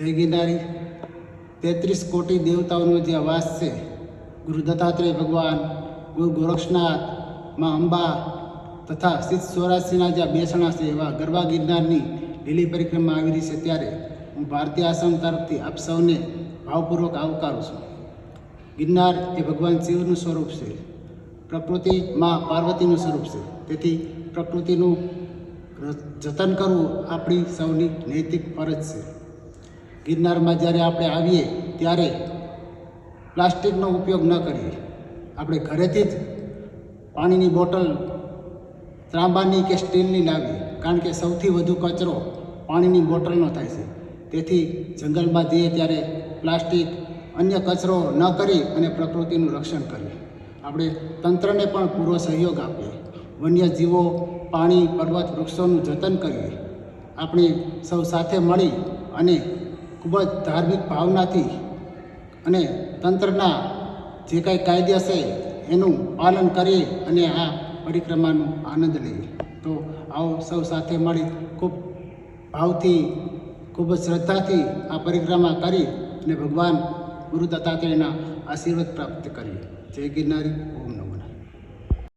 જય ગિરનારી 33 કોટી દેવતાઓનો જે વાસ છે, ગુરુ દત્તાત્રેય ભગવાન, ગુરુ ગોરક્ષનાથ, માં અંબા તથા સિદ્ધ ચોરાસીના જે બેસણા છે એવા ગરવા ગિરનારની લીલી પરિક્રમા આવી રહી છે, ત્યારે હું ભારતીય આશ્રમ તરફથી આપ સૌને ભાવપૂર્વક આવકારું છું. ગિરનાર એ ભગવાન શિવનું સ્વરૂપ છે, પ્રકૃતિ માં પાર્વતીનું સ્વરૂપ છે. તેથી પ્રકૃતિનું જતન કરવું આપણી સૌની નૈતિક ફરજ છે. ગિરનારમાં જ્યારે આપણે આવીએ ત્યારે પ્લાસ્ટિકનો ઉપયોગ ન કરીએ. આપણે ઘરેથી જ પાણીની બોટલ ત્રાંબાની કે સ્ટીલની લાવીએ, કારણ કે સૌથી વધુ કચરો પાણીની બોટલનો થાય છે. તેથી જંગલમાં જઈએ ત્યારે પ્લાસ્ટિક અન્ય કચરો ન કરી અને પ્રકૃતિનું રક્ષણ કરીએ. આપણે તંત્રને પણ પૂરો સહયોગ આપીએ. વન્યજીવો, પાણી, પર્વત, વૃક્ષોનું જતન કરીએ. આપણે સૌ સાથે મળી અને ખૂબ જ ધાર્મિક ભાવનાથી અને તંત્રના જે કાંઈ કાયદા છે એનું પાલન કરીએ અને આ પરિક્રમાનો આનંદ લઈએ. તો આવો સૌ સાથે મળી ખૂબ ભાવથી, ખૂબ જ શ્રદ્ધાથી આ પરિક્રમા કરી અને ભગવાન ગુરુ દત્તાત્રેયના આશીર્વાદ પ્રાપ્ત કરીએ. જય ગિરનારી. ઓમ.